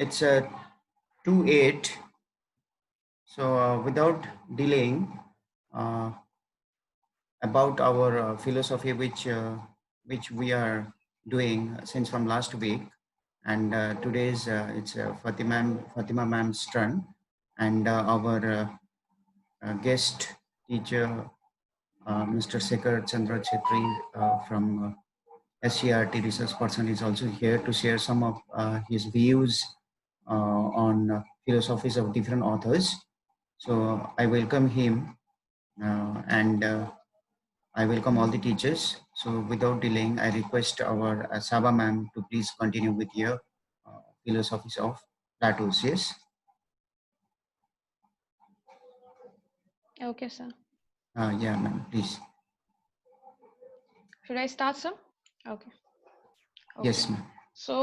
It's 2:08. So without delaying, uh, about our philosophy, which we are doing since from last week, and today's it's Fatima ma'am's turn, and our guest teacher, Mr. Sekhar Chandra Chettri from SCERT research person is also here to share some of his views on philosophies of different authors. So I welcome him and I welcome all the teachers. So without delaying, I request our Saba ma'am to please continue with your philosophies of Plato's. Yes. Okay, sir. Yeah, ma'am. Please. Should I start, sir? Okay. Okay. Yes, ma'am. So,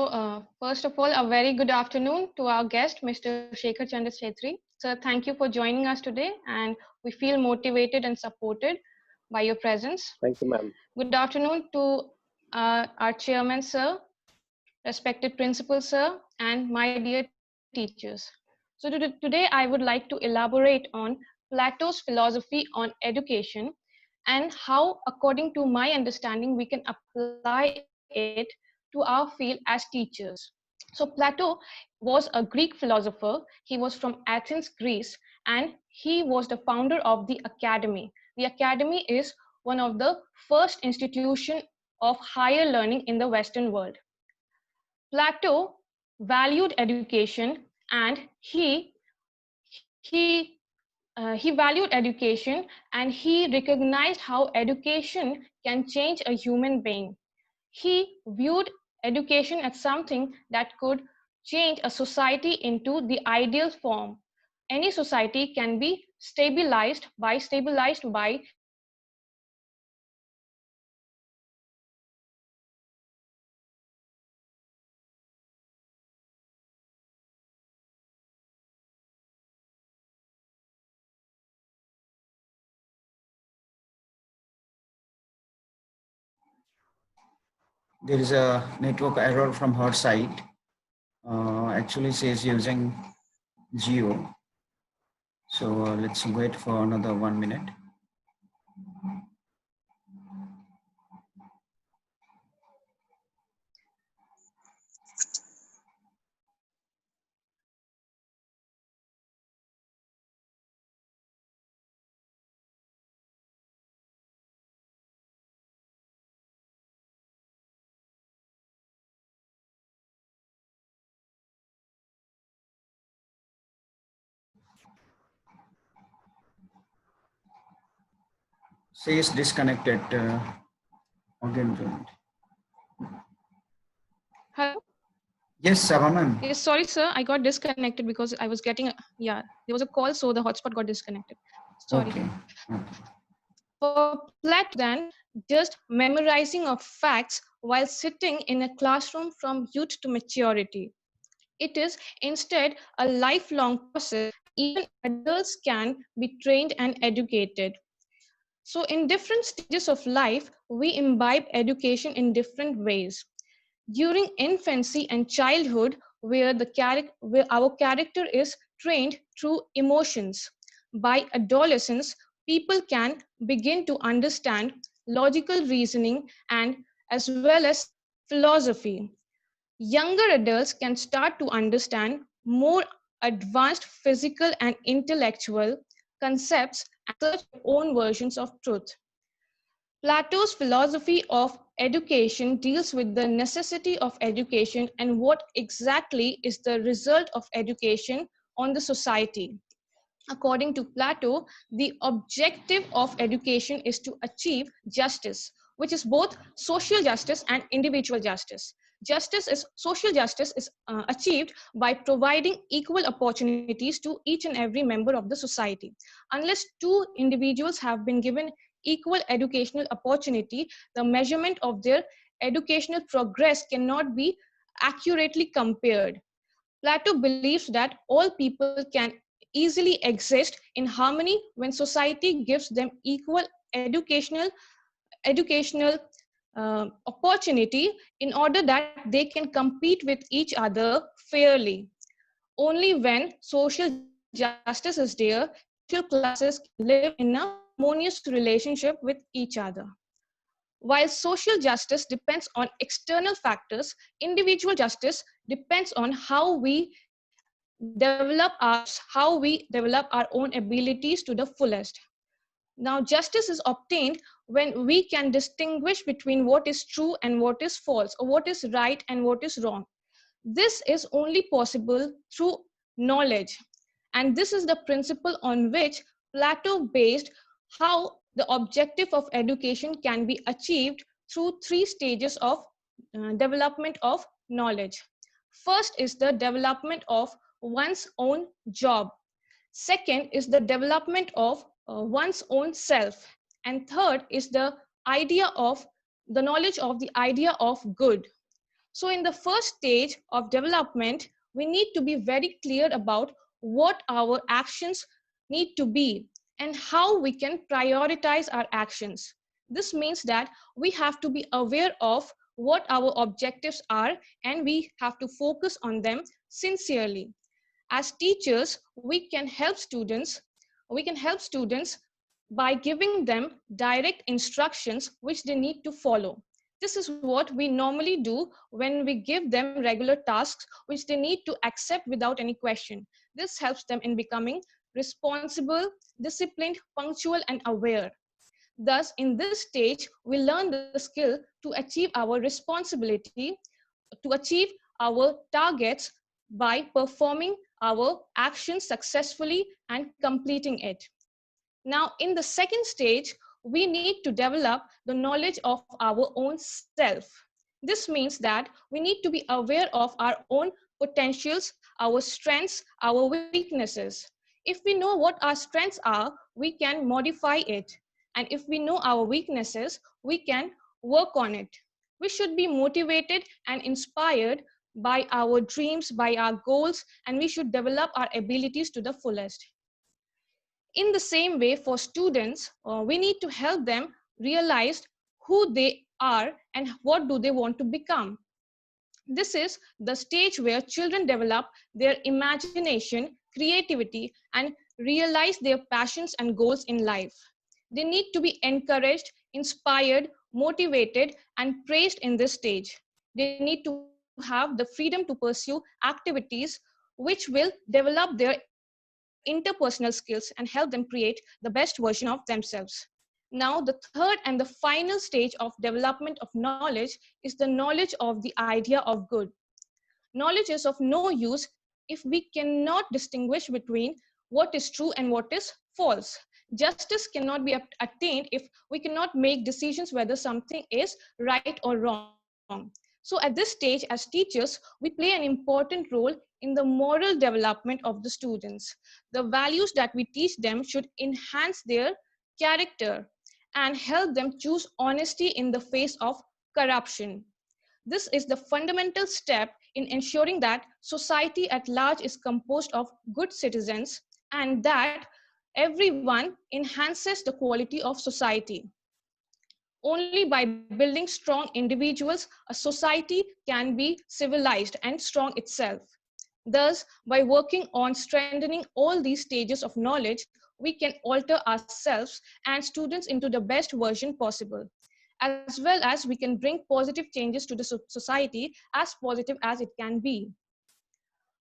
first of all, a very good afternoon to our guest, Mr. Shekhar Chandra Chettri. Sir, thank you for joining us today, and we feel motivated and supported by your presence. Thank you, ma'am. Good afternoon to our chairman, sir, respected principal, sir, and my dear teachers. So, today I would like to elaborate on Plato's philosophy on education and how, according to my understanding, we can apply it to our field as teachers. So Plato was a Greek philosopher. He was from Athens, Greece, and he was the founder of the academy. The academy is one of the first institution of higher learning in the Western world. Plato valued education, and he he valued education, and he recognized how education can change a human being. He viewed education as something that could change a society into the ideal form. Any society can be stabilized by education. There is a network error from her side. Actually says using Geo. So let's wait for another 1 minute. Says disconnected. Again joined. Hello? Yes, Saba ma'am. Yes, sorry, sir. I got disconnected because I was getting, yeah, there was a call, so the hotspot got disconnected. Sorry. Okay. For Plato, then, just memorizing of facts while sitting in a classroom from youth to maturity. It is instead a lifelong process where even adults can be trained and educated. So, in different stages of life, we imbibe education in different ways. During infancy and childhood, where our character is trained through emotions. By adolescence, people can begin to understand logical reasoning and as well as philosophy. Younger adults can start to understand more advanced physical and intellectual concepts and search their own versions of truth. Plato's philosophy of education deals with the necessity of education and what exactly is the result of education on the society. According to Plato, the objective of education is to achieve justice, which is both social justice and individual justice. Social justice is achieved by providing equal opportunities to each and every member of the society. Unless two individuals have been given equal educational opportunity, the measurement of their educational progress cannot be accurately compared. Plato believes that all people can easily exist in harmony when society gives them equal educational opportunity in order that they can compete with each other fairly. Only when social justice is there, social classes can live in a harmonious relationship with each other. While social justice depends on external factors, individual justice depends on how we develop our own abilities to the fullest. Now, justice is obtained when we can distinguish between what is true and what is false, or what is right and what is wrong. This is only possible through knowledge. And this is the principle on which Plato based how the objective of education can be achieved through three stages of development of knowledge. First is the development of one's own job. Second is the development of one's own self. And third is the knowledge of the idea of good. So, in the first stage of development, we need to be very clear about what our actions need to be and how we can prioritize our actions. This means that we have to be aware of what our objectives are and we have to focus on them sincerely. As teachers, we can help students by giving them direct instructions which they need to follow. This is what we normally do when we give them regular tasks which they need to accept without any question. This helps them in becoming responsible, disciplined, punctual, and aware. Thus, in this stage, we learn the skill to achieve our responsibility, to achieve our targets by performing our actions successfully and completing it. Now, in the second stage, we need to develop the knowledge of our own self. This means that we need to be aware of our own potentials, our strengths, our weaknesses. If we know what our strengths are, we can modify it. And if we know our weaknesses, we can work on it. We should be motivated and inspired by our dreams, by our goals, and we should develop our abilities to the fullest. In the same way, for students, we need to help them realize who they are and what do they want to become. This is the stage where children develop their imagination, creativity, and realize their passions and goals in life. They need to be encouraged, inspired, motivated, and praised in this stage. They need to have the freedom to pursue activities which will develop their interpersonal skills and help them create the best version of themselves. Now, the third and the final stage of development of knowledge is the knowledge of the idea of good. Knowledge is of no use if we cannot distinguish between what is true and what is false. Justice cannot be attained if we cannot make decisions whether something is right or wrong. So, at this stage, as teachers, we play an important role in the moral development of the students. The values that we teach them should enhance their character and help them choose honesty in the face of corruption. This is the fundamental step in ensuring that society at large is composed of good citizens and that everyone enhances the quality of society. Only by building strong individuals, a society can be civilized and strong itself. Thus, by working on strengthening all these stages of knowledge, we can alter ourselves and students into the best version possible, as well as we can bring positive changes to the society as positive as it can be.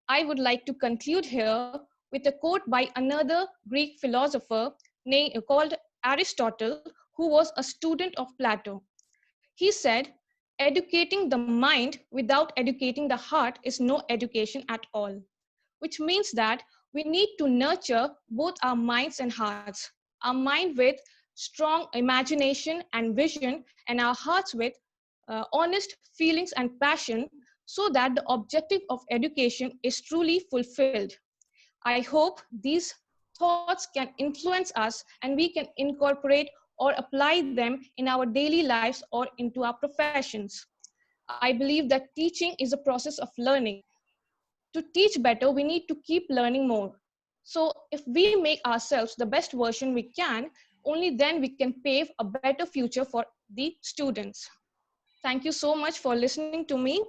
I would like to conclude here with a quote by another Greek philosopher called Aristotle, who was a student of Plato. He said, "Educating the mind without educating the heart is no education at all," which means that we need to nurture both our minds and hearts. Our mind with strong imagination and vision, and our hearts with honest feelings and passion, so that the objective of education is truly fulfilled. I hope these thoughts can influence us and we can incorporate or apply them in our daily lives or into our professions. I believe that teaching is a process of learning. To teach better, we need to keep learning more. So, if we make ourselves the best version we can, only then we can pave a better future for the students. Thank you so much for listening to me.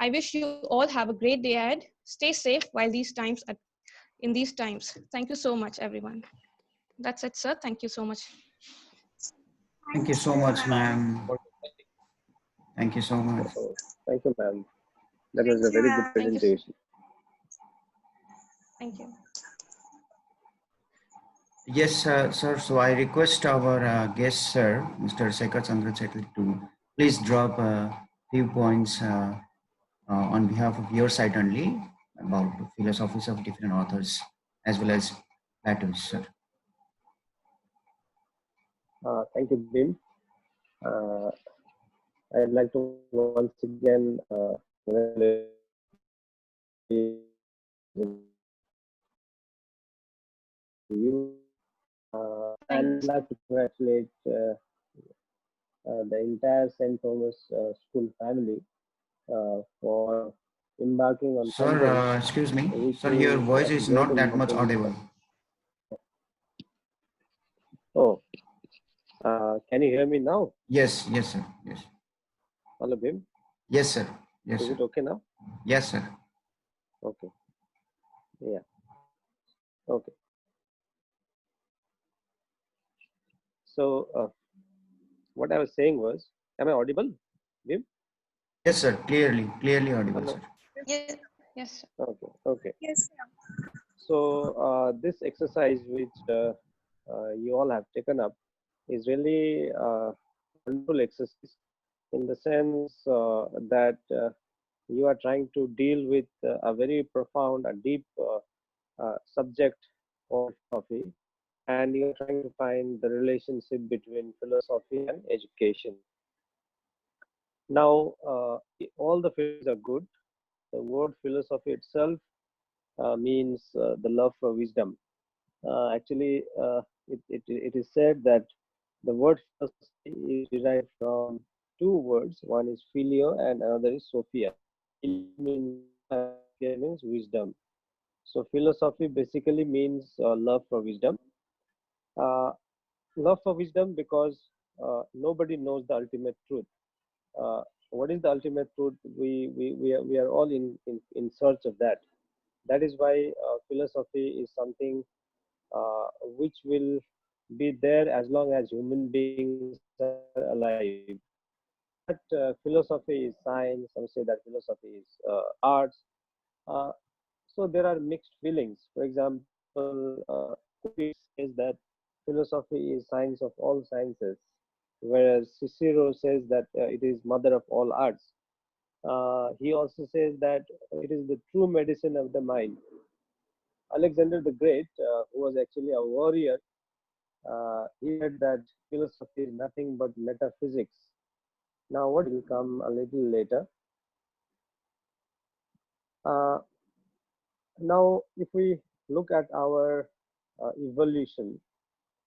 I wish you all have a great day ahead. Stay safe while in these times. Thank you so much, everyone. That's it, sir. Thank you so much. Thank you so much, ma'am. Thank you so much. Thank you, ma'am. That was a very good Thank you. presentation. Thank you. Yes, sir. So I request our guest, sir, Mr. Sekhar Chandra Chettri, to please drop a few points on behalf of your side only about the philosophies of different authors as well as Plato, sir. Thank you, Bim. Uh, I'd like to once again you, and I'd Thanks. like to congratulate the entire St. Thomas School family for embarking on Sir, something excuse me. which Sir, your is voice of is great not that much importance. audible. Oh, can you hear me now? Yes, yes, sir. Yes. Hello, Bim. Yes, sir. Yes, Is sir. it okay now? Yes, sir. Okay. Yeah. Okay. So what I was saying was, am I audible, Bim? Yes, sir. Clearly audible, Hello. sir. Yes, sir. Okay. Okay. So this exercise, which you all have taken up, is really a wonderful exercise in the sense that you are trying to deal with a very profound, a deep subject called philosophy, and you are trying to find the relationship between philosophy and education. Now, all the philosophies are good. The word philosophy itself means the love for wisdom. Actually, it is said that the word philosophy is derived from two words. One is phileo and another is sophia. Phileo means love and sophia means wisdom. So philosophy basically means love for wisdom. Uh, Love for wisdom because nobody knows the ultimate truth. Uh, what is the ultimate truth? We are all in search of that. That is why philosophy is something which will be there as long as human beings are alive. Some say that philosophy is science, some say that philosophy is arts. Uh, so there are mixed feelings. For example, Euclid says that philosophy is science of all sciences, whereas Cicero says that it is mother of all arts. He also says that it is the true medicine of the mind. Alexander the Great, who was actually a warrior, he said that philosophy is nothing but metaphysics. Now, what will come a little later. Uh, Now, if we look at our evolution,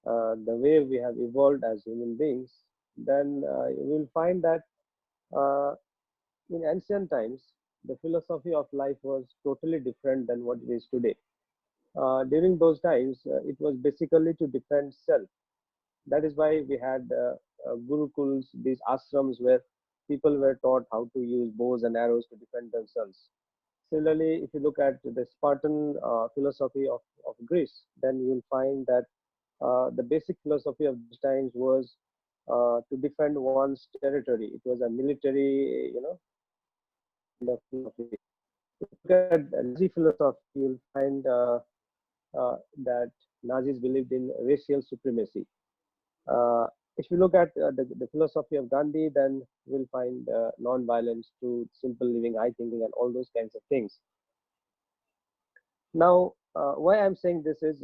the way we have evolved as human beings, then you will find that uh, in ancient times, the philosophy of life was totally different than what it is today. During those times, it was basically to defend self. That is why we had gurukuls, these ashrams where people were taught how to use bows and arrows to defend themselves. Similarly, if you look at the Spartan philosophy of Greece, then you'll find that the basic philosophy of those times was to defend one's territory. It was a military, kind of philosophy. If you look at Nazi philosophy, you'll find that Nazis believed in racial supremacy. Uh, if you look at the philosophy of Gandhi, then we'll find non-violence, truth, simple living, high thinking, and all those kinds of things. Now, why I'm saying this is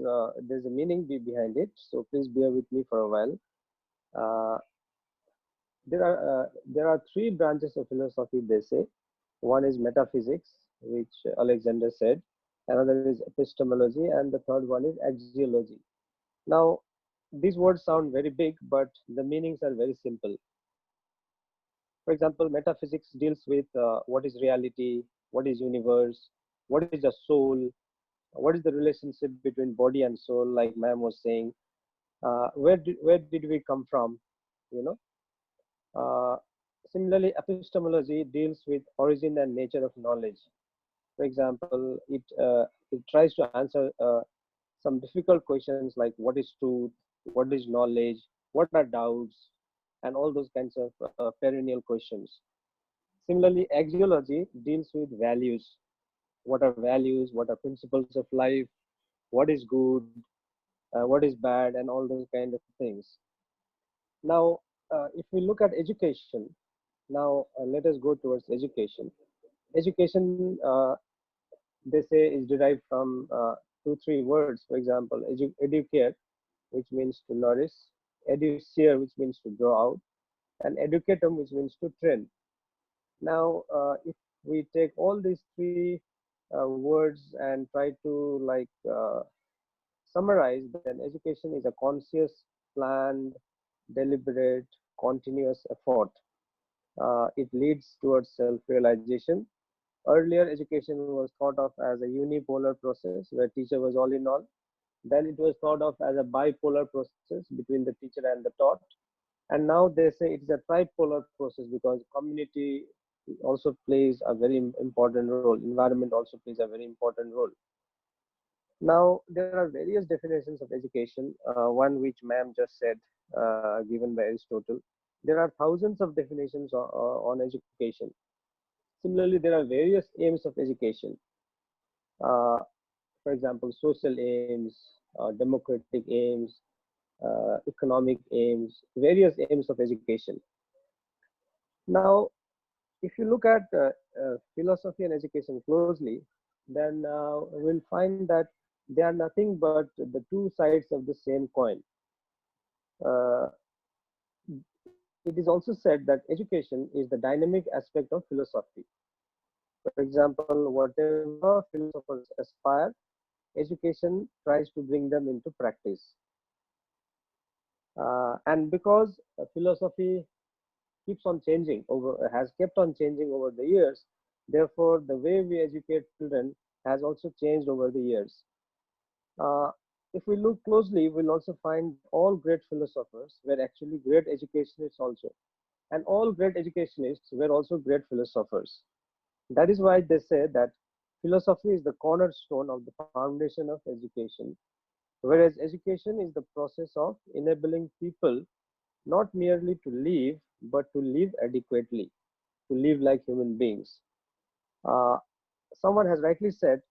there's a meaning behind it. So please bear with me for a while. Uh, there are three branches of philosophy. They say one is metaphysics, which Alexander said. Another is epistemology, and the third one is axiology. Now, these words sound very big, but the meanings are very simple. For example, metaphysics deals with what is reality, what is universe, what is the soul, what is the relationship between body and soul, like ma'am was saying, where did we come from, you know. uh, Similarly, epistemology deals with origin and nature of knowledge. For example, it tries to answer some difficult questions like what is truth, what is knowledge, what are doubts, and all those kinds of perennial questions. Similarly, axiology deals with values. What are values? What are principles of life? What is good? What is bad? And all those kind of things. Now, if we look at education, now let us go towards education. Education, they say, is derived from two, three words. For example, educare, which means to nourish, educere, which means to draw out, and educatum, which means to train. Now, if we take all these three words and try to summarize, then education is a conscious, planned, deliberate, continuous effort. It leads towards self-realization. Earlier, education was thought of as a unipolar process where teacher was all in all. Then it was thought of as a bipolar process between the teacher and the taught. And now they say it is a tripolar process because community also plays a very important role. Environment also plays a very important role. Now, there are various definitions of education, one which ma'am just said, given by Aristotle. There are thousands of definitions on education. Similarly, there are various aims of education. Uh, for example, social aims, democratic aims, economic aims, various aims of education. Now, if you look at philosophy and education closely, then we'll find that they are nothing but the two sides of the same coin. Uh, it is also said that education is the dynamic aspect of philosophy. For example, whatever philosophers aspire, education tries to bring them into practice. And because philosophy keeps on changing over, has kept on changing over the years, therefore the way we educate children has also changed over the years. Uh, if we look closely, we'll also find that all great philosophers were actually great educationists also. And all great educationists were also great philosophers. That is why they say that philosophy is the cornerstone of the foundation of education, whereas education is the process of enabling people not merely to live, but to live adequately, to live like human beings. Uh, Someone has rightly said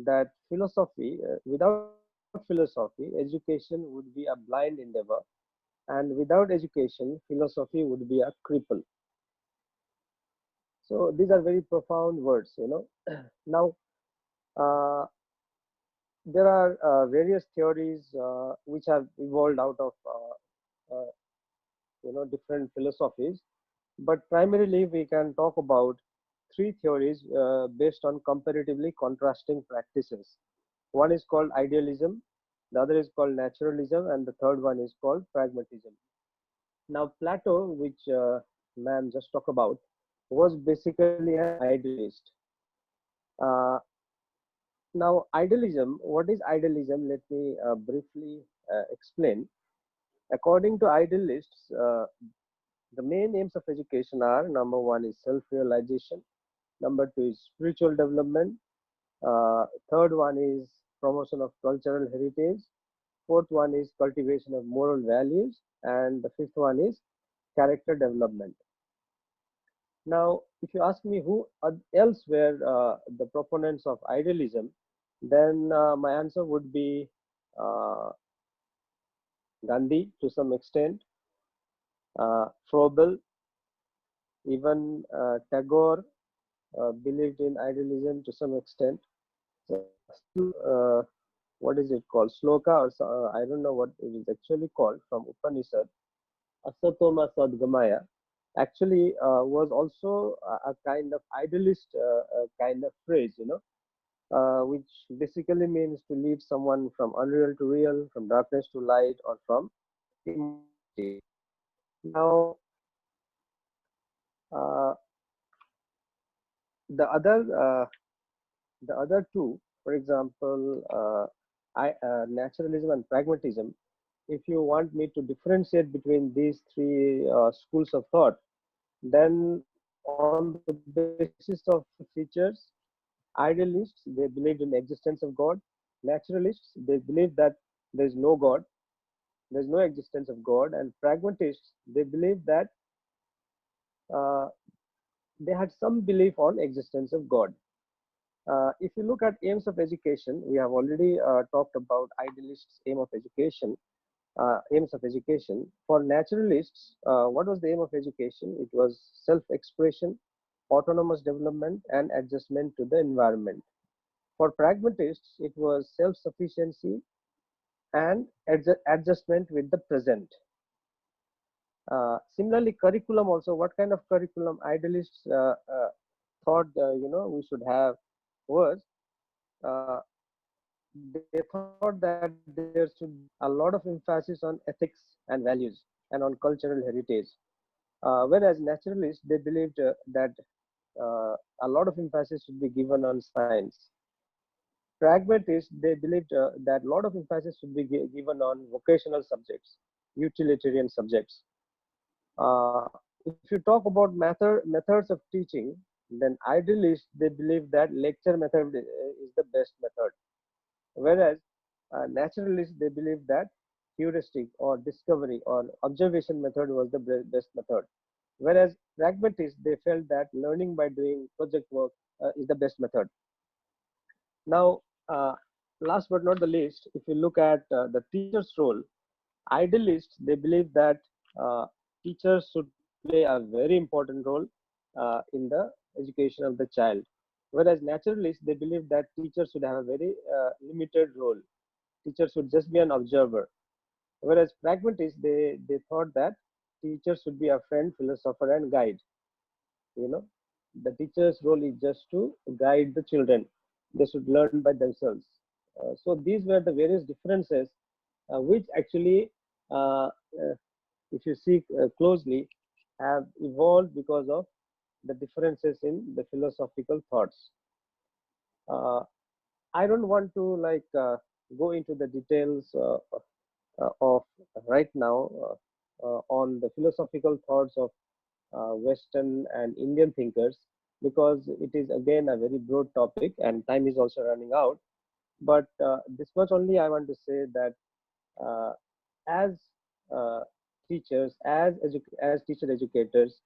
that without philosophy, education would be a blind endeavor, and without education, philosophy would be a cripple. So these are very profound words, you know. Now, uh, there are various theories which have evolved out of different philosophies, but primarily we can talk about three theories based on comparatively contrasting practices. One is called idealism, the other is called naturalism, and the third one is called pragmatism. Now, Plato, which ma'am just talked about, was basically an idealist. Uh, Now, idealism, what is idealism? Let me briefly explain. According to idealists, the main aims of education are: number one is self realization, number two is spiritual development, third one is promotion of cultural heritage, fourth one is cultivation of moral values, and the fifth one is character development. Now, if you ask me who else were the proponents of idealism, then my answer would be uh, Gandhi to some extent, Froebel, even Tagore believed in idealism to some extent. Still, what is it called? Sloka, or I don't know what it is actually called, from Upanishad. Asatoma Sadgamaya actually was also a kind of idealist kind of phrase, which basically means to lead someone from unreal to real, from darkness to light, or from immortality. Now, uh, the other two, for example, naturalism and pragmatism. If you want me to differentiate between these three schools of thought, Then on the basis of features, idealists, they believed in the existence of God. Naturalists, they believed that there is no God, there is no existence of God. And pragmatists, they believed that uh, they had some belief on existence of God. If you look at aims of education, we have already talked about idealists' aim of education. Aims of education for naturalists, what was the aim of education? It was self-expression, autonomous development, and adjustment to the environment. For pragmatists, it was self-sufficiency and adjustment with the present. Similarly, curriculum also. What kind of curriculum idealists thought we should have was uh, they thought that there should be a lot of emphasis on ethics and values and on cultural heritage. Whereas naturalists, they believed that a lot of emphasis should be given on science. Pragmatists, they believed that a lot of emphasis should be given on vocational subjects, utilitarian subjects. If you talk about methods of teaching, then idealists, they believe that lecture method is the best method. Whereas naturalists, they believe that heuristic or discovery or observation method was the best method. Whereas pragmatists, they felt that learning by doing project work is the best method. Now, last but not the least, if you look at the teacher's role, idealists, they believe that uh, teachers should play a very important role in the education of the child. Whereas naturalists, they believe that teachers should have a very limited role. Teachers should just be an observer. Whereas pragmatists, they thought that teachers should be a friend, philosopher, and guide. You know, the teacher's role is just to guide the children. They should learn by themselves. So these were the various differences which actually, uh, if you see closely, have evolved because of the differences in the philosophical thoughts. Uh, I don't want to go into the details of right now on the philosophical thoughts of Western and Indian thinkers because it is again a very broad topic and time is also running out. But this much only I want to say that uh, as uh, teachers, as teacher educators,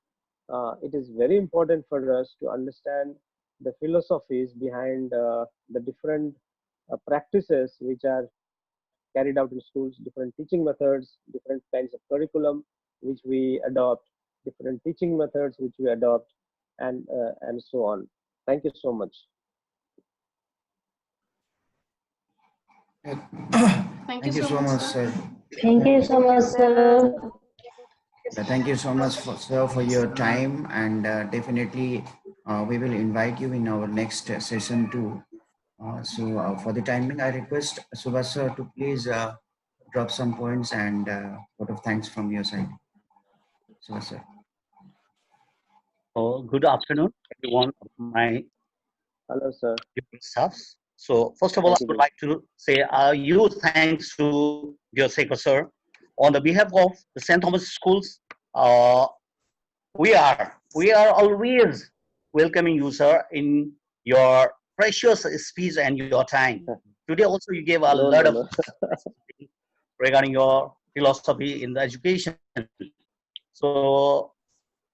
it is very important for us to understand the philosophies behind the different practices which are carried out in schools, different teaching methods, different kinds of curriculum which we adopt, different teaching methods which we adopt, and so on. Thank you so much. Thank you Thank you so so much, much, sir. sir. Thank you so much, sir. Thank you so much, sir, for your time, and definitely we will invite you in our next session too. For the timing, I request Subhas sir to please drop some points and vote of thanks from your side. Subhas sir. Good afternoon, everyone of my Hello, sir. dear staffs. So first of all, Thank I you, would Jim. like to say a huge thanks to dear Sekhar sir. On the behalf of the St. Thomas Schools, uh, we are always welcoming you, sir, in your precious speech and your time. Today also you gave a No, lot no, of no. regarding your philosophy in the education. So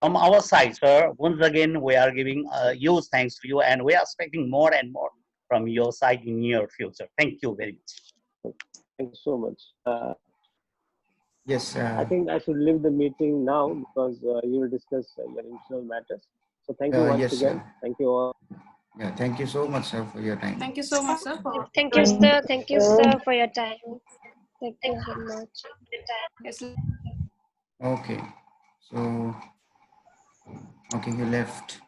from our side, sir, once again, we are giving huge thanks to you, and we are expecting more and more from your side in near future. Thank you very much. Thank you so much. Yes. I think I should leave the meeting now because you will discuss your internal matters. So thank you once Yes, again. sir. Thank you all. Yeah. Thank you so much, sir, for your time. Thank you so much, sir, for Thank you, Thank sir. you, Thank you, sir. sir, for your time. Thank you so much. yes. Okay. So, okay, you left.